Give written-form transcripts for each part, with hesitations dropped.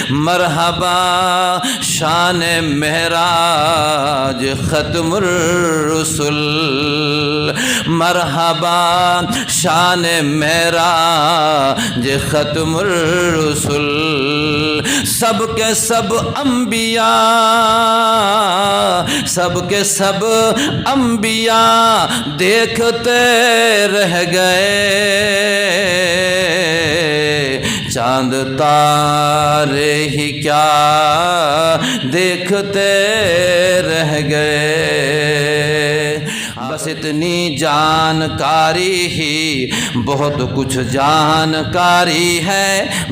مرحبا شان معراج ختم الرسل، مرحبا شان معراج ختم الرسل، سب کے سب انبیاء، سب کے سب انبیاء دیکھتے رہ گئے، چاند تارے ہی کیا دیکھتے رہ گئے، بس اتنی جانکاری ہی بہت کچھ جانکاری ہے،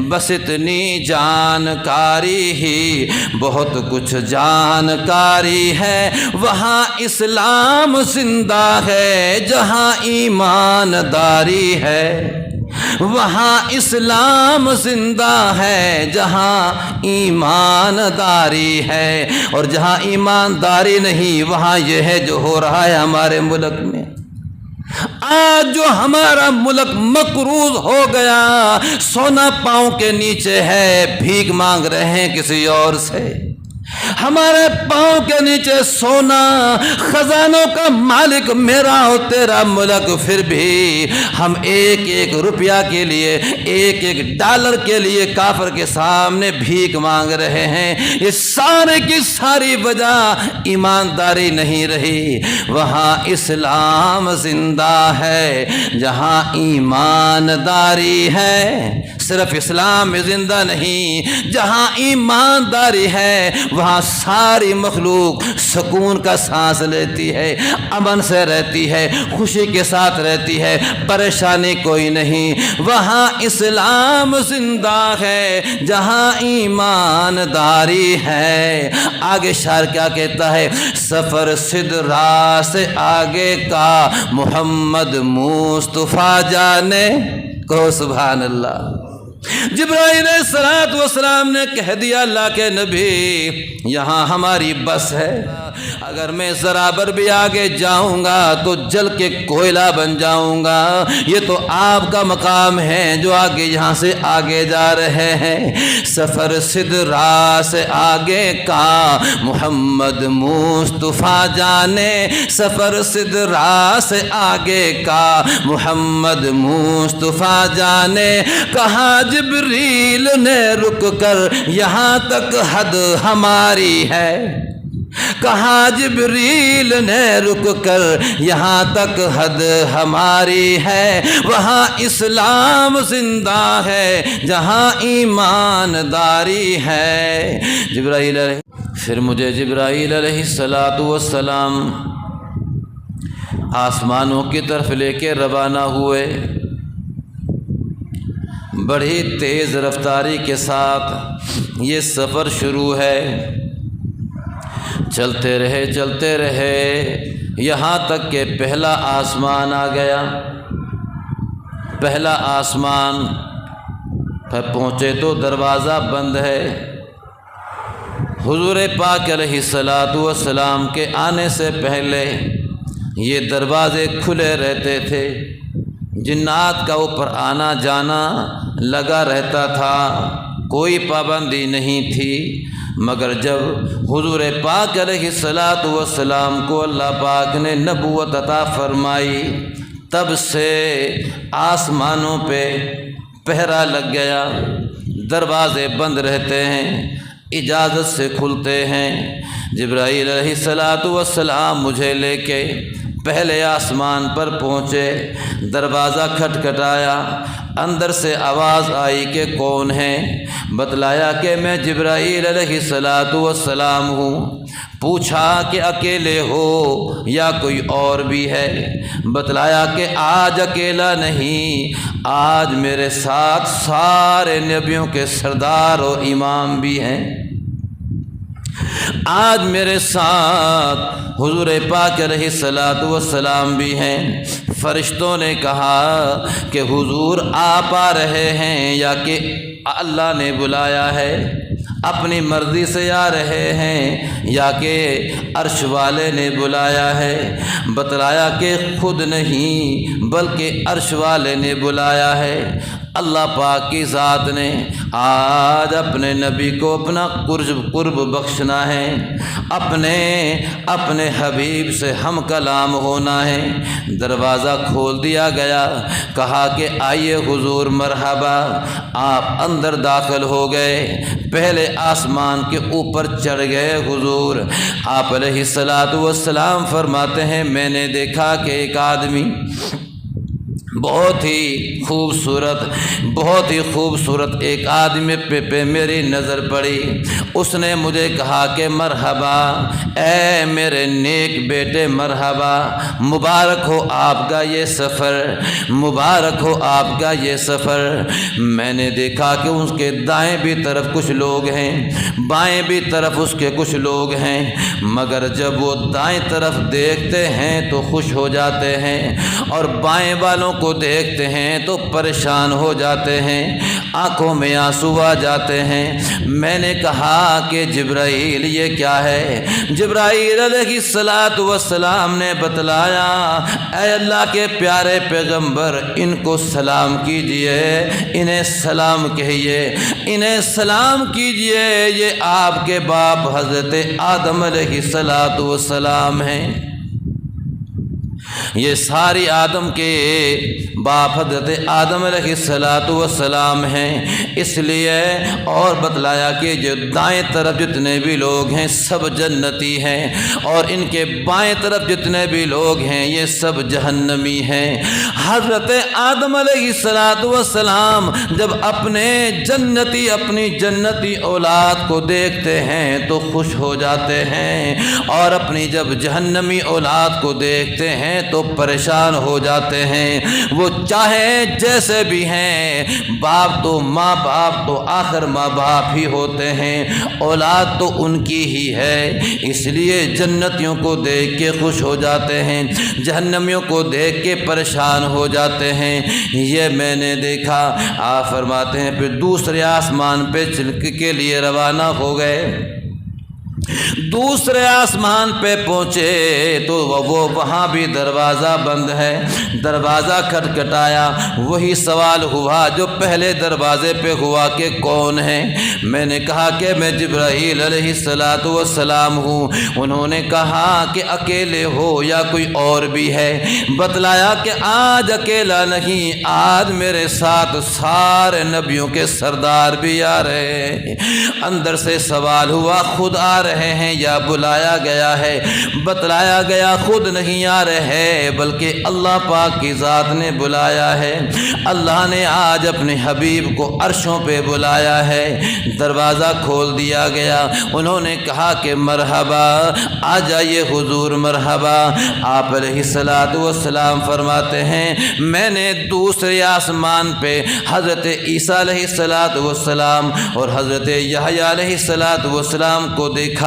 بس اتنی جانکاری ہی بہت کچھ جانکاری ہے، وہاں اسلام زندہ ہے جہاں ایمانداری ہے، وہاں اسلام زندہ ہے جہاں ایمانداری ہے، اور جہاں ایمانداری نہیں وہاں یہ ہے جو ہو رہا ہے ہمارے ملک میں۔ آج جو ہمارا ملک مقروض ہو گیا، سونا پاؤں کے نیچے ہے، بھیک مانگ رہے ہیں کسی اور سے، ہمارے پاؤں کے نیچے سونا، خزانوں کا مالک میرا اور تیرا ملک، پھر بھی ہم ایک ایک روپیہ کے لیے، ایک ایک ڈالر کے لیے کافر کے سامنے بھیک مانگ رہے ہیں۔ یہ سارے کی ساری وجہ ایمانداری نہیں رہی، وہاں اسلام زندہ ہے جہاں ایمانداری ہے، صرف اسلام میں زندہ نہیں، جہاں ایمانداری ہے وہاں ساری مخلوق سکون کا سانس لیتی ہے، امن سے رہتی ہے، خوشی کے ساتھ رہتی ہے، پریشانی کوئی نہیں، وہاں اسلام زندہ ہے جہاں ایمانداری ہے۔ آگے شاعر کیا کہتا ہے؟ سفر سدرا سے آگے کا محمد مصطفیٰ جانے، کہو سبحان اللہ۔ جبرائیل علیہ السلام نے کہہ دیا اللہ کے نبی یہاں ہماری بس ہے، اگر میں ذرا بر بھی آگے جاؤں گا تو جل کے کوئلہ بن جاؤں گا، یہ تو آپ کا مقام ہے جو آگے یہاں سے آگے جا رہے ہیں۔ سفر سدرا سے آگے کا محمد مصطفیٰ جانے، سفر سدرا سے آگے کا محمد مصطفیٰ جانے، کہا جبریل نے رک کر یہاں تک حد ہماری ہے، کہا جبریل نے رک کر یہاں تک حد ہماری ہے، وہاں اسلام زندہ ہے جہاں ایمانداری ہے۔ جبرائیل پھر مجھے جبرائیل علیہ السلام آسمانوں کی طرف لے کے روانہ ہوئے، بڑی تیز رفتاری کے ساتھ یہ سفر شروع ہے، چلتے رہے یہاں تک کہ پہلا آسمان آ گیا۔ پہلا آسمان پھر پہنچے تو دروازہ بند ہے، حضور پاک علیہ السلام کے آنے سے پہلے یہ دروازے کھلے رہتے تھے، جنات کا اوپر آنا جانا لگا رہتا تھا، کوئی پابندی نہیں تھی، مگر جب حضور پاک علیہ السلام کو اللہ پاک نے نبوت عطا فرمائی تب سے آسمانوں پہ پہرا لگ گیا، دروازے بند رہتے ہیں، اجازت سے کھلتے ہیں۔ جبرائیل علیہ السلام مجھے لے کے پہلے آسمان پر پہنچے، دروازہ کھٹکھٹایا، اندر سے آواز آئی کہ کون ہے؟ بتلایا کہ میں جبرائیل علیہ السلام ہوں۔ پوچھا کہ اکیلے ہو یا کوئی اور بھی ہے؟ بتلایا کہ آج اکیلا نہیں، آج میرے ساتھ سارے نبیوں کے سردار اور امام بھی ہیں، آج میرے ساتھ حضور پاک علیہ السلام بھی ہیں۔ فرشتوں نے کہا کہ حضور آپ آ رہے ہیں یا کہ اللہ نے بلایا ہے، اپنی مرضی سے آ رہے ہیں یا کہ عرش والے نے بلایا ہے؟ بتلایا کہ خود نہیں بلکہ عرش والے نے بلایا ہے۔ اللہ پاک کی ذات نے آج اپنے نبی کو اپنا قرب بخشنا ہے، اپنے حبیب سے ہم کلام ہونا ہے۔ دروازہ کھول دیا گیا، کہا کہ آئیے حضور مرحبا۔ آپ اندر داخل ہو گئے، پہلے آسمان کے اوپر چڑھ گئے حضور۔ آپ علیہ الصلاۃ والسلام فرماتے ہیں میں نے دیکھا کہ ایک آدمی بہت ہی خوبصورت ایک آدمی پہ میری نظر پڑی۔ اس نے مجھے کہا کہ مرحبا اے میرے نیک بیٹے، مرحبا، مبارک ہو آپ کا یہ سفر، مبارک ہو آپ کا یہ سفر۔ میں نے دیکھا کہ اس کے دائیں بھی طرف کچھ لوگ ہیں، بائیں بھی طرف اس کے کچھ لوگ ہیں، مگر جب وہ دائیں طرف دیکھتے ہیں تو خوش ہو جاتے ہیں اور بائیں والوں کو دیکھتے ہیں تو پریشان ہو جاتے ہیں، آنکھوں میں آنسو آ جاتے ہیں۔ میں نے کہا کہ جبرائیل یہ کیا ہے؟ جبرائیل علیہ الصلاۃ والسلام نے بتلایا، اے اللہ کے پیارے پیغمبر، ان کو سلام کیجئے، انہیں سلام کہیے، انہیں سلام کیجئے، یہ آپ کے باپ حضرت آدم علیہ الصلاۃ والسلام ہیں۔ یہ ساری آدم کے باپ حضرت آدم علیہ الصلاۃ والسلام ہیں۔ اس لیے اور بتلایا کہ جو دائیں طرف جتنے بھی لوگ ہیں سب جنتی ہیں، اور ان کے بائیں طرف جتنے بھی لوگ ہیں یہ سب جہنمی ہیں۔ حضرت آدم علیہ الصلاۃ والسلام جب اپنی جنتی اولاد کو دیکھتے ہیں تو خوش ہو جاتے ہیں، اور اپنی جب جہنمی اولاد کو دیکھتے ہیں تو پریشان ہو جاتے ہیں۔ وہ چاہے جیسے بھی ہیں، باپ تو ماں باپ تو آخر ماں باپ ہی ہوتے ہیں، اولاد تو ان کی ہی ہے، اس لیے جنتیوں کو دیکھ کے خوش ہو جاتے ہیں، جہنمیوں کو دیکھ کے پریشان ہو جاتے ہیں۔ یہ میں نے دیکھا۔ آپ فرماتے ہیں پھر دوسرے آسمان پہ چلک کے لیے روانہ ہو گئے۔ دوسرے آسمان پہ پہنچے تو وہ وہاں بھی دروازہ بند ہے۔ دروازہ کھٹکھٹایا، وہی سوال ہوا جو پہلے دروازے پہ ہوا کہ کون ہے؟ میں نے کہا کہ میں جبرائیل علیہ الصلاۃ والسلام ہوں۔ انہوں نے کہا کہ اکیلے ہو یا کوئی اور بھی ہے؟ بتلایا کہ آج اکیلا نہیں، آج میرے ساتھ سارے نبیوں کے سردار بھی آ رہے ہیں۔ اندر سے سوال ہوا خود آ رہے ہیں یا بلایا گیا ہے؟ بتلایا گیا خود نہیں آ رہے بلکہ اللہ پاک کی ذات نے بلایا ہے۔ اللہ نے آج اپنے حبیب کو عرشوں پہ بلایا ہے۔ دروازہ کھول دیا گیا، انہوں نے کہا کہ مرحبا، آ جائیے حضور مرحبا۔ آپ علیہ الصلاۃ والسلام فرماتے ہیں میں نے دوسرے آسمان پہ حضرت عیسیٰ علیہ الصلاۃ والسلام اور حضرت یحییٰ علیہ الصلاۃ والسلام کو دیکھا۔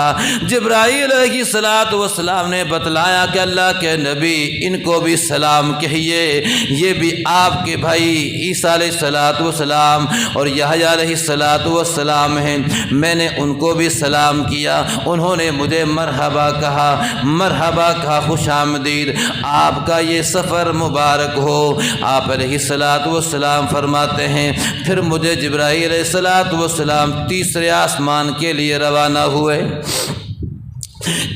جبرائیل علیہ الصلاۃ والسلام نے بتلایا کہ اللہ کے نبی ان کو بھی سلام کہیے، یہ بھی آپ کے بھائی عیسیٰ علیہ الصلاۃ والسلام اور یحییٰ علیہ الصلاۃ والسلام ہیں۔ میں نے ان کو بھی سلام کیا، انہوں نے مجھے مرحبا کہا، خوش آمدید، آپ کا یہ سفر مبارک ہو۔ آپ علیہ الصلاۃ والسلام فرماتے ہیں پھر مجھے جبرائیل علیہ الصلاۃ والسلام تیسرے آسمان کے لیے روانہ ہوئے۔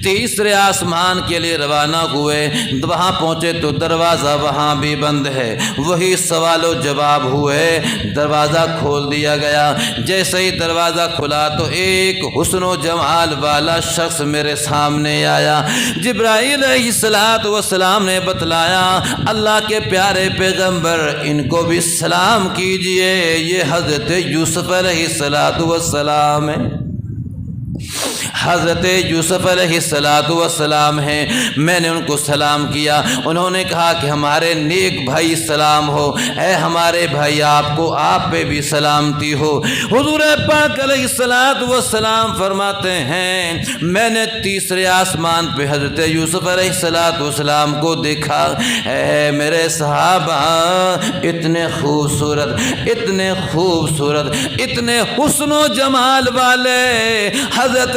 تیسرے آسمان کے لیے روانہ ہوئے، وہاں پہنچے تو دروازہ وہاں بھی بند ہے۔ وہی سوال و جواب ہوئے، دروازہ کھول دیا گیا۔ جیسے ہی دروازہ کھلا تو ایک حسن و جمال والا شخص میرے سامنے آیا۔ جبرائیل علیہ الصلاۃ والسلام نے بتلایا اللہ کے پیارے پیغمبر ان کو بھی سلام کیجئے، یہ حضرت یوسف علیہ الصلاۃ والسلام ہے۔ حضرت یوسف علیہ الصلاۃ والسلام ہیں۔ میں نے ان کو سلام کیا، انہوں نے کہا کہ ہمارے نیک بھائی سلام ہو، اے ہمارے بھائی آپ پہ بھی سلامتی ہو۔ حضور پاک علیہ الصلاۃ والسلام فرماتے ہیں میں نے تیسرے آسمان پہ حضرت یوسف علیہ الصلاۃ والسلام کو دیکھا۔ اے میرے صحابہ، اتنے خوبصورت، اتنے حسن و جمال والے حضرت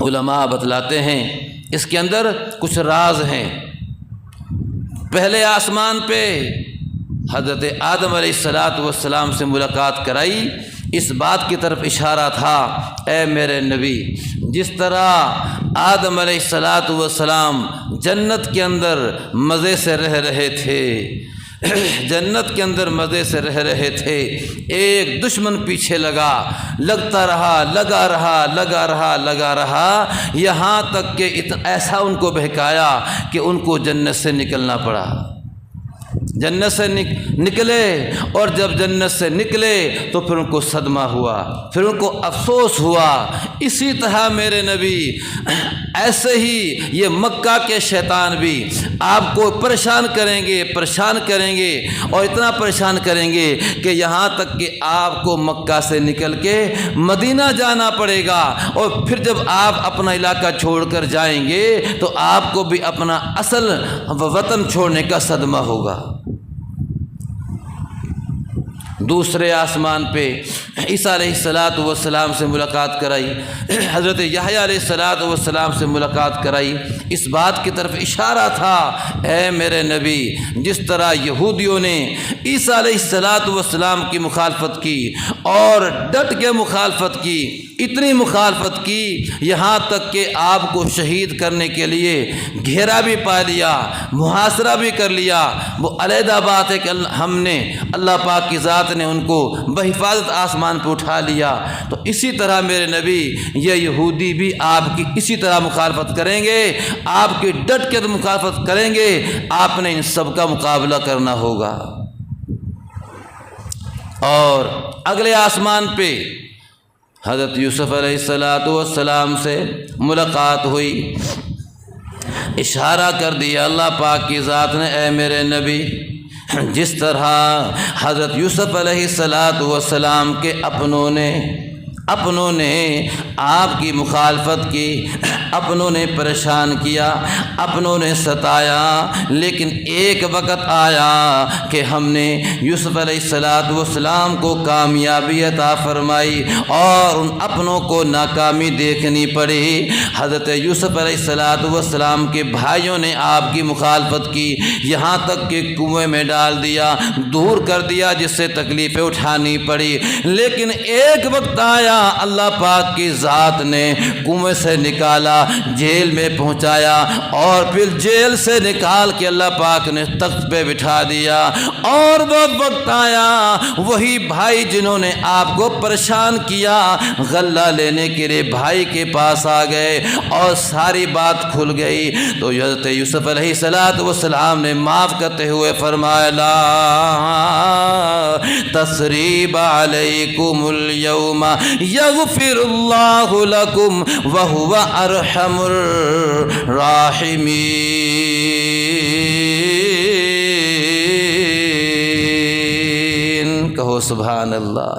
علماء بتلاتے ہیں اس کے اندر کچھ راز ہیں۔ پہلے آسمان پہ حضرت آدم علیہ السلام سے ملاقات کرائی، اس بات کی طرف اشارہ تھا، اے میرے نبی، جس طرح آدم علیہ السلام جنت کے اندر مزے سے رہ رہے تھے، جنت کے اندر مزے سے رہ رہے تھے، ایک دشمن پیچھے لگتا رہا یہاں تک کہ ایسا ان کو بہکایا کہ ان کو جنت سے نکلنا پڑا۔ جنت سے نکلے، اور جب جنت سے نکلے تو پھر ان کو صدمہ ہوا، پھر ان کو افسوس ہوا۔ اسی طرح میرے نبی، ایسے ہی یہ مکہ کے شیطان بھی آپ کو پریشان کریں گے اور اتنا پریشان کریں گے کہ یہاں تک کہ آپ کو مکہ سے نکل کے مدینہ جانا پڑے گا، اور پھر جب آپ اپنا علاقہ چھوڑ کر جائیں گے تو آپ کو بھی اپنا اصل وطن چھوڑنے کا صدمہ ہوگا۔ دوسرے آسمان پہ عیسیٰ علیہ السلام سے ملاقات کرائی، حضرت یحییٰ علیہ السلام سے ملاقات کرائی، اس بات کی طرف اشارہ تھا، اے میرے نبی، جس طرح یہودیوں نے عیسیٰ علیہ السلام کی مخالفت کی اور ڈٹ کے مخالفت کی، اتنی مخالفت کی یہاں تک کہ آپ کو شہید کرنے کے لیے گھیرا بھی پا لیا، محاصرہ بھی کر لیا۔ وہ علیحدہ بات ہے کہ ہم نے، اللہ پاک کی ذات نے ان کو بحفاظت آسمان پہ اٹھا لیا۔ تو اسی طرح میرے نبی، یہ یہودی بھی آپ کی اسی طرح مخالفت کریں گے، آپ کی ڈٹ کے مخالفت کریں گے، آپ نے ان سب کا مقابلہ کرنا ہوگا۔ اور اگلے آسمان پہ حضرت یوسف علیہ السلام سے ملاقات ہوئی، اشارہ کر دیا اللہ پاک کی ذات نے، اے میرے نبی، جس طرح حضرت یوسف علیہ السلام کے اپنوں نے آپ کی مخالفت کی، اپنوں نے پریشان کیا، اپنوں نے ستایا، لیکن ایک وقت آیا کہ ہم نے یوسف علیہ السلام کو کامیابی عطا فرمائی اور ان اپنوں کو ناکامی دیکھنی پڑی۔ حضرت یوسف علیہ السلام کے بھائیوں نے آپ کی مخالفت کی، یہاں تک کہ کنویں میں ڈال دیا، دور کر دیا، جس سے تکلیفیں اٹھانی پڑی۔ لیکن ایک وقت آیا، اللہ پاک کی ذات نے کنویں سے نکالا، جیل میں پہنچایا، اور پھر جیل سے نکال کے اللہ پاک نے تخت پہ بٹھا دیا۔ اور وہ وقت آیا، وہی بھائی جنہوں نے آپ کو پریشان کیا، غلہ لینے کے لیے بھائی کے پاس آ گئے اور ساری بات کھل گئی۔ تو حضرت یوسف علیہ السلام نے معاف کرتے ہوئے فرمایا، لا تثریب علیکم اليوم یغفر اللہ لکم وہو ارحم الراحمین۔ کہو سبحان اللہ۔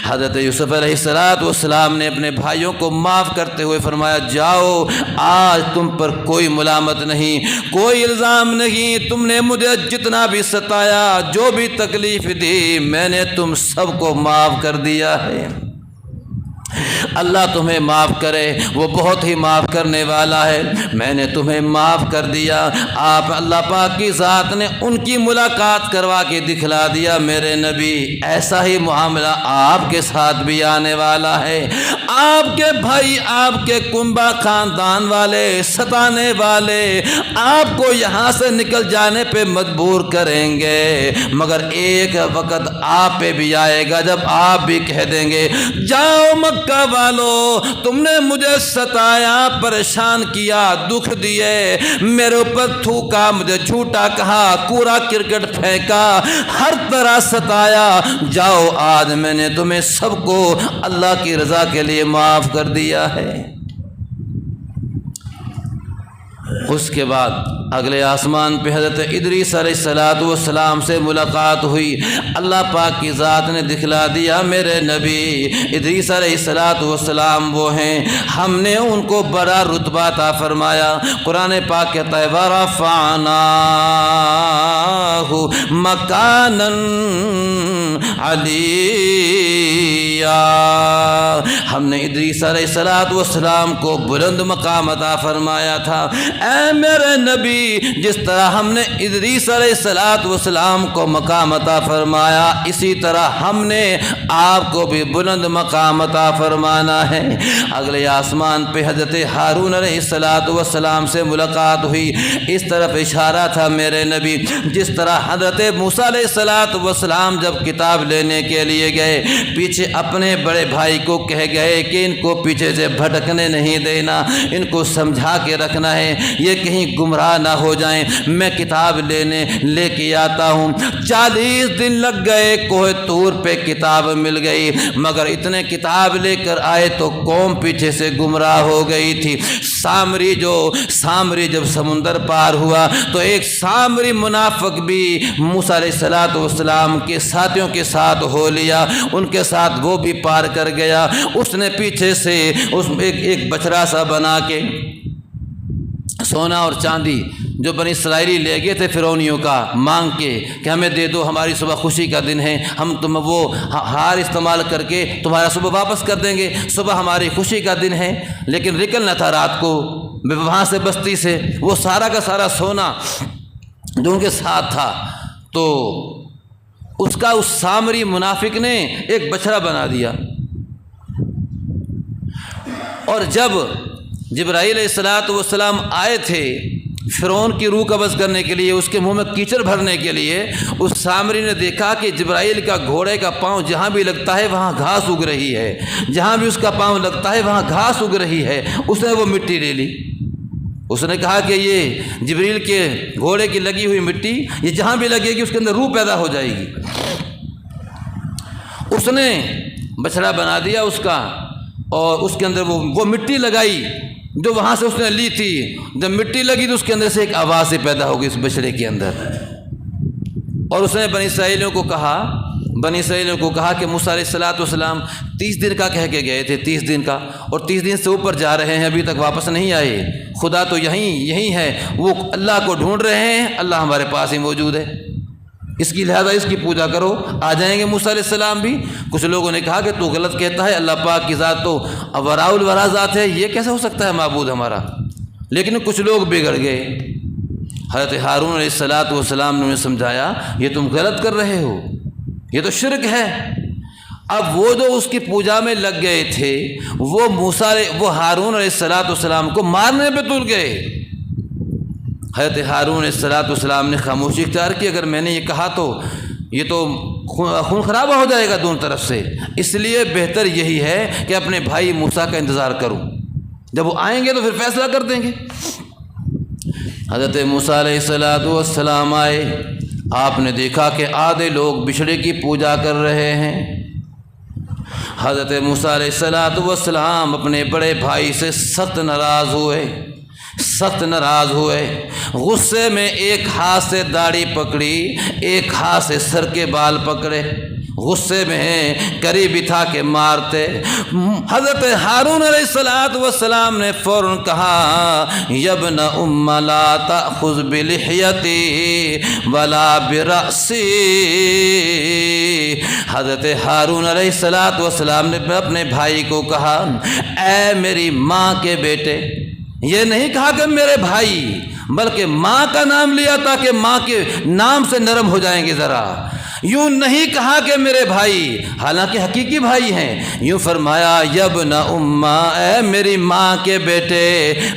حضرت یوسف علیہ السلام نے اپنے بھائیوں کو معاف کرتے ہوئے فرمایا، جاؤ، آج تم پر کوئی ملامت نہیں، کوئی الزام نہیں، تم نے مجھے جتنا بھی ستایا، جو بھی تکلیف دی، میں نے تم سب کو معاف کر دیا ہے۔ اللہ تمہیں معاف کرے، وہ بہت ہی معاف کرنے والا ہے، میں نے تمہیں معاف کر دیا۔ آپ اللہ پاک کی ذات نے ان کی ملاقات کروا کے دکھلا دیا، میرے نبی، ایسا ہی معاملہ آپ کے ساتھ بھی آنے والا ہے۔ آپ کے بھائی، آپ کے کنبہ خاندان والے، ستانے والے آپ کو یہاں سے نکل جانے پہ مجبور کریں گے، مگر ایک وقت آپ پہ بھی آئے گا جب آپ بھی کہہ دیں گے، جاؤ مکہ والو، تم نے مجھے ستایا، پریشان کیا، دکھ دیے، میرے اوپر تھوکا، مجھے جھوٹا کہا، کوڑا کرکٹ پھینکا، ہر طرح ستایا، جاؤ، آج میں نے تمہیں سب کو اللہ کی رضا کے لیے معاف کر دیا ہے۔ اس کے بعد اگلے آسمان پہ حضرت ادریس علیہ السلام سے ملاقات ہوئی۔ اللہ پاک کی ذات نے دکھلا دیا میرے نبی ادریس علیہ السلام وہ ہیں، ہم نے ان کو بڑا رتبہ عطا فرمایا۔ قرآن پاک کہتا ہے وَرَفَعْنَاهُ مَكَانًا عَلِيًّا، ہم نے ادریس علیہ السلام کو بلند مقام عطا فرمایا تھا۔ اے میرے نبی، جس طرح ہم نے ادریس علیہ السلام کو مقام عطا فرمایا، اسی طرح ہم نے آپ کو بھی بلند مقام عطا فرمانا ہے۔ اگلے آسمان پہ حضرت ہارون علیہ السلام سے ملاقات ہوئی۔ اس طرف اشارہ تھا میرے نبی، جس طرح حضرت موسیٰ علیہ السلام جب کتاب لینے کے لیے گئے، پیچھے اپنے بڑے بھائی کو کہہ گئے کہ ان کو پیچھے سے بھٹکنے نہیں دینا، ان کو سمجھا کے رکھنا ہے، یہ کہیں گمراہ نہ ہو جائیں، میں کتاب لینے لے کے آتا ہوں۔ 40 دن لگ گئے، کوہ طور پہ کتاب مل گئی، مگر اتنے کتاب لے کر آئے تو قوم پیچھے سے گمراہ ہو گئی تھی۔ سامری جب سمندر پار ہوا تو ایک سامری منافق بھی موسیٰ علیہ السلام کے ساتھیوں کے ساتھ ہو لیا، ان کے ساتھ وہ بھی پار کر گیا۔ اس نے پیچھے سے ایک بچڑا سا بنا کے سونا اور چاندی جو بنی اسرائیلی لے گئے تھے فرعونیوں کا مانگ کے کہ ہمیں دے دو، ہماری صبح خوشی کا دن ہے، ہم وہ ہار استعمال کر کے تمہارا صبح واپس کر دیں گے، صبح ہماری خوشی کا دن ہے۔ لیکن نکلنا تھا رات کو وہاں سے بستی سے، وہ سارا کا سارا سونا جو ان کے ساتھ تھا، تو اس کا اس سامری منافق نے ایک بچڑا بنا دیا۔ اور جب جبرائیل علیہ السلام آئے تھے فرعون کی روح قبض کرنے کے لیے، اس کے منہ میں کیچڑ بھرنے کے لیے، اس سامری نے دیکھا کہ جبرائیل کا گھوڑے کا پاؤں جہاں بھی لگتا ہے وہاں گھاس اگ رہی ہے، جہاں بھی اس کا پاؤں لگتا ہے وہاں گھاس اگ رہی ہے۔ اس نے وہ مٹی لے لی، اس نے کہا کہ یہ جبریل کے گھوڑے کی لگی ہوئی مٹی، یہ جہاں بھی لگے گی اس کے اندر روح پیدا ہو جائے گی۔ اس نے بچڑا بنا دیا اس کا، اور اس کے اندر وہ مٹی لگائی جو وہاں سے اس نے لی تھی۔ جب مٹی لگی تو اس کے اندر سے ایک آواز سے پیدا ہو گئی اس بچڑے کے اندر، اور اس نے بنی اسرائیلیوں کو کہا کہ موسیٰ علیہ السلام 30 دن کا کہہ کے گئے تھے، 30 دن کا، اور 30 دن سے اوپر جا رہے ہیں، ابھی تک واپس نہیں آئے۔ خدا تو یہیں ہے، وہ اللہ کو ڈھونڈ رہے ہیں، اللہ ہمارے پاس ہی موجود ہے، لہذا اس کی پوجا کرو، آ جائیں گے موسیٰ علیہ السلام بھی۔ کچھ لوگوں نے کہا کہ تو غلط کہتا ہے، اللہ پاک کی ذات تو وراء الورا ذات ہے، یہ کیسے ہو سکتا ہے معبود ہمارا؟ لیکن کچھ لوگ بگڑ گئے۔ حضرت ہارون علیہ السلام نے انہیں سمجھایا یہ تم غلط کر رہے ہو، یہ تو شرک ہے۔ اب وہ جو اس کی پوجا میں لگ گئے تھے وہ ہارون علیہ السلام کو مارنے پہ تل گئے۔ حضرت ہارون علیہ السلام نے خاموشی اختیار کی، اگر میں نے یہ کہا تو یہ تو خون خرابہ ہو جائے گا دونوں طرف سے، اس لیے بہتر یہی ہے کہ اپنے بھائی موسیٰ کا انتظار کروں، جب وہ آئیں گے تو پھر فیصلہ کر دیں گے۔ حضرت موسیٰ علیہ السلام آئے، آپ نے دیکھا کہ آدھے لوگ بچھڑے کی پوجا کر رہے ہیں۔ حضرت موسیٰ علیہ السلام اپنے بڑے بھائی سے سخت ناراض ہوئے، غصے میں ایک ہاتھ سے داڑھی پکڑی، ایک ہاتھ سے سر کے بال پکڑے، غصے میں قریب ہی تھا کہ مارتے۔ حضرت ہارون علیہ السلام نے فوراً کہا یبن ام لا تأخذ بلحیتی ولا برأسی۔ حضرت ہارون علیہ السلام نے اپنے بھائی کو کہا اے میری ماں کے بیٹے، یہ نہیں کہا کہ میرے بھائی، بلکہ ماں کا نام لیا تاکہ ماں کے نام سے نرم ہو جائیں گے ذرا، یوں نہیں کہا کہ میرے بھائی، حالانکہ حقیقی بھائی ہیں، یوں فرمایا یبن اماں، اے میری ماں کے بیٹے،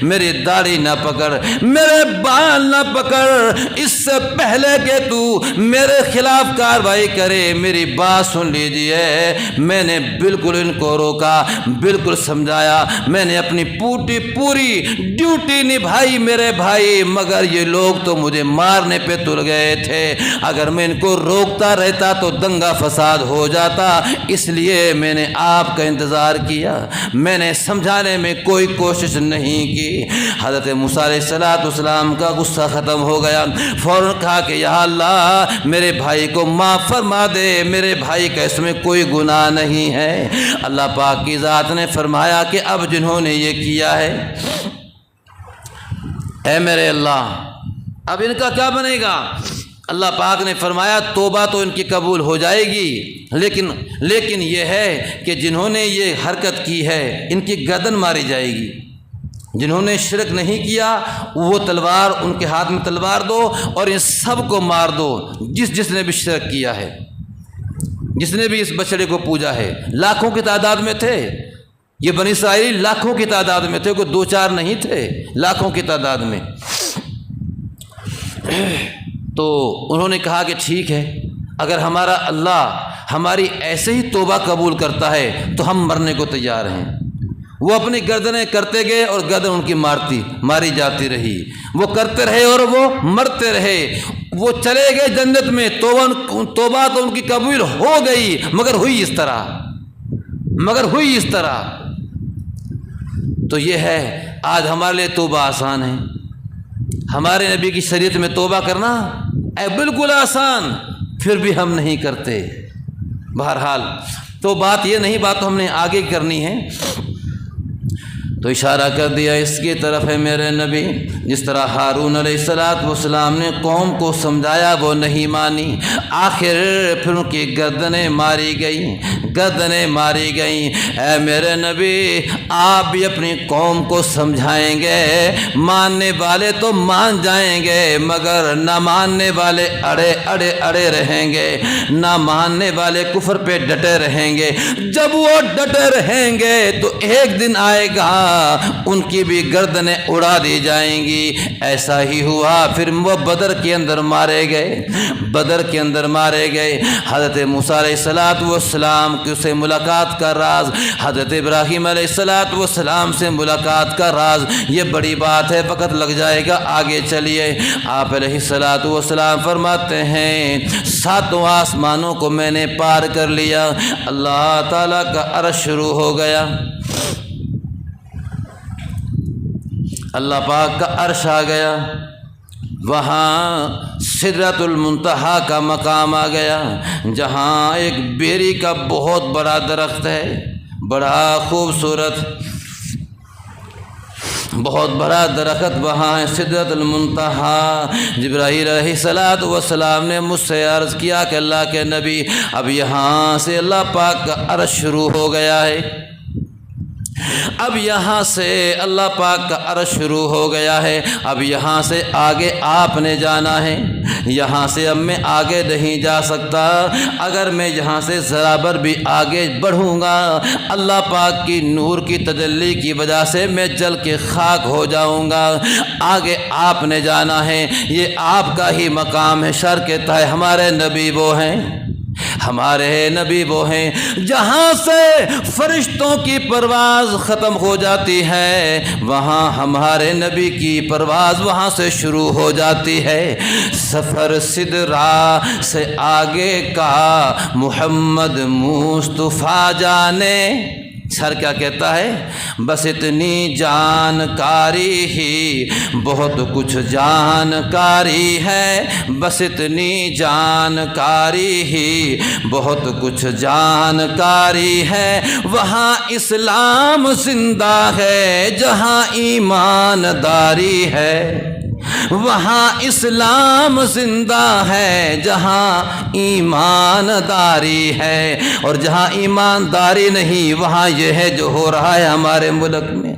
میری داڑھی نہ پکڑ، میرے بال نہ پکڑ، اس سے پہلے کہ تو میرے خلاف کارروائی کرے میری بات سن لیجئے۔ میں نے بالکل ان کو روکا، بالکل سمجھایا، میں نے اپنی پوری ڈیوٹی نبھائی میرے بھائی، مگر یہ لوگ تو مجھے مارنے پہ تل گئے تھے، اگر میں ان کو روکتا بھاگا رہتا تو دنگا فساد ہو جاتا، اس لیے میں نے آپ کا انتظار کیا، میں نے سمجھانے میں کوئی کوشش نہیں کی۔ حضرت موسیٰ علیہ السلام کا غصہ ختم ہو گیا، فوراً کہا کہ یا اللہ میرے بھائی کو معاف فرما دے، میرے بھائی کا اس میں کوئی گناہ نہیں ہے۔ اللہ پاک کی ذات نے فرمایا کہ اب جنہوں نے یہ کیا ہے، اے میرے اللہ اب ان کا کیا بنے گا؟ اللہ پاک نے فرمایا توبہ تو ان کی قبول ہو جائے گی، لیکن یہ ہے کہ جنہوں نے یہ حرکت کی ہے ان کی گردن ماری جائے گی۔ جنہوں نے شرک نہیں کیا وہ تلوار ان کے ہاتھ میں تلوار دو اور ان سب کو مار دو، جس نے بھی شرک کیا ہے، جس نے بھی اس بچڑے کو پوجا ہے۔ لاکھوں کی تعداد میں تھے یہ بنی اسرائیل، لاکھوں کی تعداد میں تھے، کوئی دو چار نہیں تھے، لاکھوں کی تعداد میں۔ تو انہوں نے کہا کہ ٹھیک ہے، اگر ہمارا اللہ ہماری ایسے ہی توبہ قبول کرتا ہے تو ہم مرنے کو تیار ہیں۔ وہ اپنی گردنیں کرتے گئے اور گردن ان کی ماری جاتی رہی، وہ کرتے رہے اور وہ مرتے رہے۔ وہ چلے گئے جنت میں، توبہ تو ان کی قبول ہو گئی، مگر ہوئی اس طرح۔ تو یہ ہے آج ہمارے لیے توبہ آسان ہے، ہمارے نبی کی شریعت میں توبہ کرنا بالکل آسان، پھر بھی ہم نہیں کرتے۔ بہرحال تو بات یہ نہیں، بات تو ہم نے آگے کرنی ہے۔ تو اشارہ کر دیا اس کی طرف ہے میرے نبی، جس طرح ہارون علیہ السلام نے قوم کو سمجھایا وہ نہیں مانی، آخر پھر ان کی گردنیں ماری گئیں۔ اے میرے نبی آپ بھی اپنی قوم کو سمجھائیں گے، ماننے والے تو مان جائیں گے مگر نہ ماننے والے اڑے رہیں گے، نہ ماننے والے کفر پہ ڈٹے رہیں گے۔ جب وہ ڈٹے رہیں گے تو ایک دن آئے گا ان کی بھی گردنیں اڑا دی جائیں گی۔ ایسا ہی ہوا، پھر وہ بدر کے اندر مارے گئے۔ حضرت موسیٰ علیہ السلام سے ملاقات کا راز، حضرت ابراہیم علیہ السلام سے ملاقات کا راز، یہ بڑی بات ہے، وقت لگ جائے گا، آگے چلیے۔ آپ علیہ السلام فرماتے ہیں 7 آسمانوں کو میں نے پار کر لیا، اللہ تعالیٰ کا عرش شروع ہو گیا، اللہ پاک کا عرش آ گیا، وہاں سدرۃ المنتہا کا مقام آ گیا، جہاں ایک بیری کا بہت بڑا درخت ہے، بڑا خوبصورت بہت بڑا درخت وہاں ہے، سدرۃ المنتہا۔ جبرائیل علیہ السلام نے مجھ سے عرض کیا کہ اللہ کے نبی اب یہاں سے اللہ پاک کا عرش شروع ہو گیا ہے، اب یہاں سے اللہ پاک کا عرش شروع ہو گیا ہے، اب یہاں سے آگے آپ نے جانا ہے، یہاں سے اب میں آگے نہیں جا سکتا، اگر میں یہاں سے ذرا بر بھی آگے بڑھوں گا اللہ پاک کی نور کی تجلی کی وجہ سے میں جل کے خاک ہو جاؤں گا، آگے آپ نے جانا ہے، یہ آپ کا ہی مقام ہے۔ شر کہتا ہے ہمارے نبی وہ ہیں جہاں سے فرشتوں کی پرواز ختم ہو جاتی ہے، وہاں ہمارے نبی کی پرواز وہاں سے شروع ہو جاتی ہے۔ سفر سدرا سے آگے کا محمد مصطفیٰ جانے، سر کیا کہتا ہے؟ بس اتنی جانکاری ہی بہت کچھ جانکاری ہے، بس اتنی جانکاری ہی بہت کچھ جانکاری ہے، وہاں اسلام زندہ ہے جہاں ایمانداری ہے، وہاں اسلام زندہ ہے جہاں ایمانداری ہے، اور جہاں ایمانداری نہیں وہاں یہ ہے جو ہو رہا ہے ہمارے ملک میں۔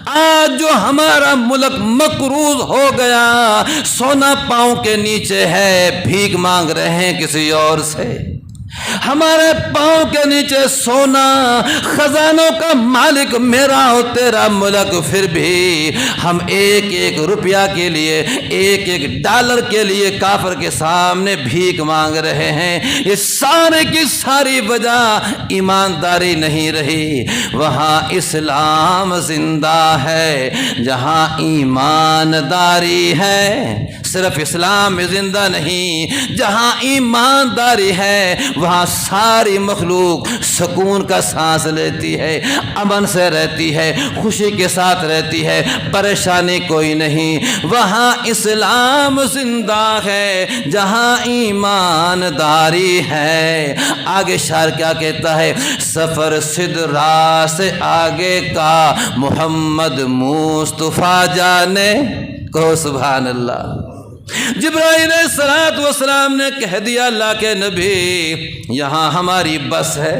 آج جو ہمارا ملک مقروض ہو گیا، سونا پاؤں کے نیچے ہے، بھیک مانگ رہے ہیں کسی اور سے، ہمارے پاؤں کے نیچے سونا، خزانوں کا مالک میرا اور تیرا ملک، پھر بھی ہم ایک ایک روپیہ کے لیے، ایک ایک ڈالر کے لیے کافر کے سامنے بھیک مانگ رہے ہیں۔ یہ سارے کی ساری وجہ ایمانداری نہیں رہی۔ وہاں اسلام زندہ ہے جہاں ایمانداری ہے، صرف اسلام میں زندہ نہیں، جہاں ایمانداری ہے وہاں ساری مخلوق سکون کا سانس لیتی ہے، امن سے رہتی ہے، خوشی کے ساتھ رہتی ہے، پریشانی کوئی نہیں۔ وہاں اسلام زندہ ہے جہاں ایمانداری ہے۔ آگے شاعر کیا کہتا ہے؟ سفر سدرا سے آگے کا محمد مصطفیٰ جانے، کہو سبحان اللہ۔ جبرائیل علیہ السلام نے کہہ دیا اللہ کے نبی یہاں ہماری بس ہے،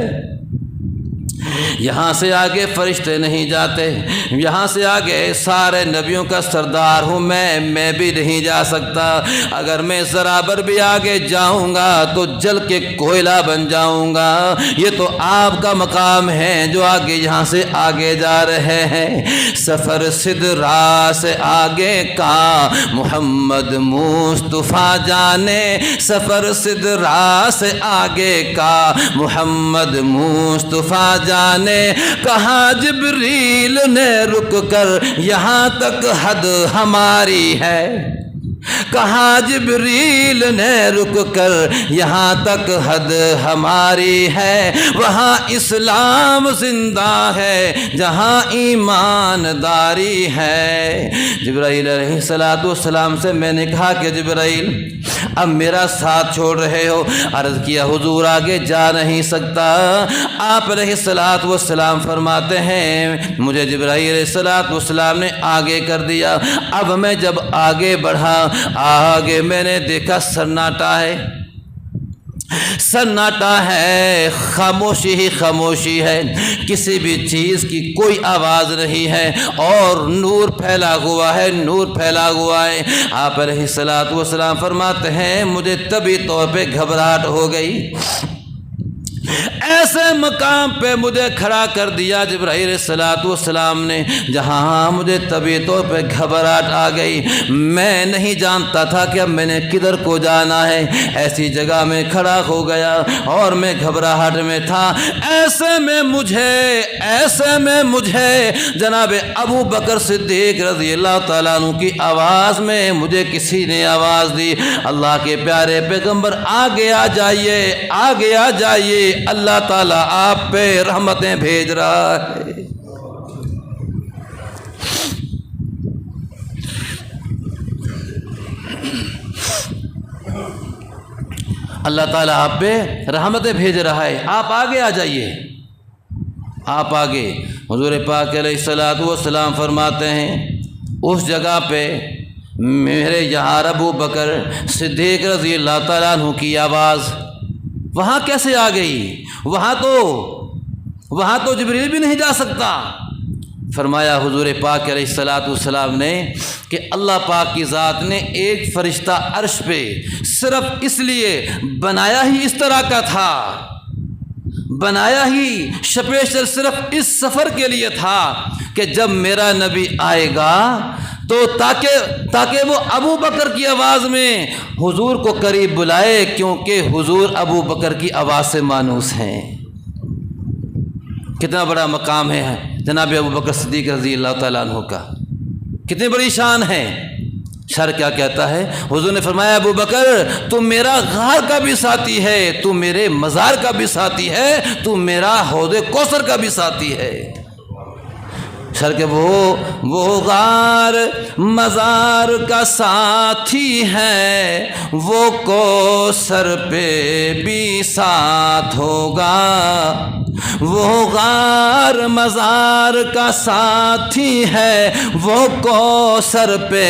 یہاں سے آگے فرشتے نہیں جاتے، یہاں سے آگے سارے نبیوں کا سردار ہوں میں بھی نہیں جا سکتا۔ اگر میں ذرا بر بھی آگے جاؤں گا تو جل کے کوئلہ بن جاؤں گا۔ یہ تو آپ کا مقام ہے جو آگے یہاں سے آگے جا رہے ہیں۔ سفر سدرا سے آگے کا محمد مصطفیٰ جانے، سفر سدرا سے آگے کا محمد مصطفیٰ جانے۔ کہا جبریل نے رک کر یہاں تک حد ہماری ہے، کہا جبریل نے رک کر یہاں تک حد ہماری ہے۔ وہاں اسلام زندہ ہے جہاں ایمانداری ہے۔ جبرائیل علیہ السلام سے میں نے کہا کہ جبرائیل اب میرا ساتھ چھوڑ رہے ہو؟ عرض کیا حضور آگے جا نہیں سکتا۔ آپ علیہ السلام فرماتے ہیں مجھے جبرائیل علیہ السلام نے آگے کر دیا۔ اب میں جب آگے بڑھا، آگے میں نے دیکھا سناٹا ہے، سناٹا ہے، خاموشی ہی خاموشی ہے، کسی بھی چیز کی کوئی آواز نہیں ہے، اور نور پھیلا ہوا ہے، نور پھیلا ہوا ہے۔ آپ علیہ السلام فرماتے ہیں مجھے طبی طور پہ گھبراہٹ ہو گئی، ایسے مقام پہ مجھے کھڑا کر دیا جبرائیل علیہ السلام نے جہاں مجھے طبی طور پہ گھبراہٹ آ گئی۔ میں نہیں جانتا تھا کہ اب میں نے کدھر کو جانا ہے، ایسی جگہ میں کھڑا ہو گیا اور میں گھبراہٹ میں تھا۔ ایسے میں مجھے جناب ابو بکر صدیق رضی اللہ تعالیٰ عنہ کی آواز میں مجھے کسی نے آواز دی، اللہ کے پیارے پیغمبر آگے آ جائیے، آگے آ جائیے، اللہ تعالیٰ آپ پہ رحمتیں بھیج رہا ہے۔ اللہ تعالیٰ آپ پہ رحمتیں بھیج رہا ہے، آپ آگے آ جائیے، آپ آگے۔ حضور پاک علیہ السلام فرماتے ہیں اس جگہ پہ میرے یار ابو بکر صدیق رضی اللہ تعالیٰ عنہ کی آواز وہاں کیسے آ گئی؟ وہاں تو جبریل بھی نہیں جا سکتا۔ فرمایا حضور پاک علیہ السلام نے کہ اللہ پاک کی ذات نے ایک فرشتہ عرش پہ صرف اس لیے بنایا ہی اس طرح کا تھا، بنایا ہی اسپیشل صرف اس سفر کے لیے تھا کہ جب میرا نبی آئے گا تو تاکہ وہ ابو بکر کی آواز میں حضور کو قریب بلائے، کیونکہ حضور ابو بکر کی آواز سے مانوس ہیں۔ کتنا بڑا مقام ہے جناب ابو بکر صدیق رضی اللہ تعالیٰ عنہ کا، کتنی بڑی شان ہے۔ شر کیا کہتا ہے؟ حضور نے فرمایا ابو بکر تو میرا غار کا بھی ساتھی ہے، تو میرے مزار کا بھی ساتھی ہے، تو میرا حوض کوثر کا بھی ساتھی ہے۔ شر کہ وہ غار مزار کا ساتھی ہے، وہ کوثر پہ بھی ساتھ ہوگا۔ وہ غار مزار کا ساتھی ہے، وہ کوثر پہ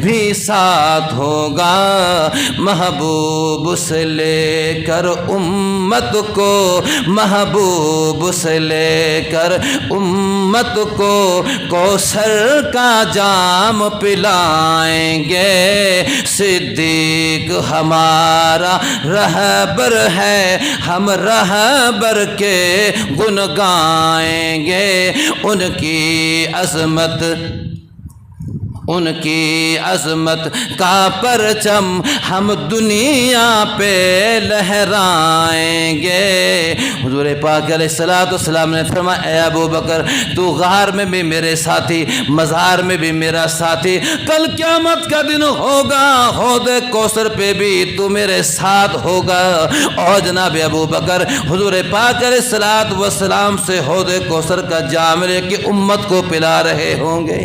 بھی ساتھ ہوگا، محبوب سے لے کر امت کو، محبوب سے لے کر امت کو کوثر کا جام پلائیں گے، صدیق ہمارا رہبر ہے، ہم رہبر کے گن گائیں گے، ان کی عظمت کا پرچم ہم دنیا پہ لہرائیں گے۔ حضور پاک علیہ السلام نے فرمایا اے ابو بکر تو غار میں بھی میرے ساتھی، مزار میں بھی میرا ساتھی، کل قیامت کا دن ہوگا حوض کوثر پہ بھی تو میرے ساتھ ہوگا۔ اور جناب ابو بکر حضور پاک علیہ السلام سے حوض کوثر کا جام لے کے امت کو پلا رہے ہوں گے۔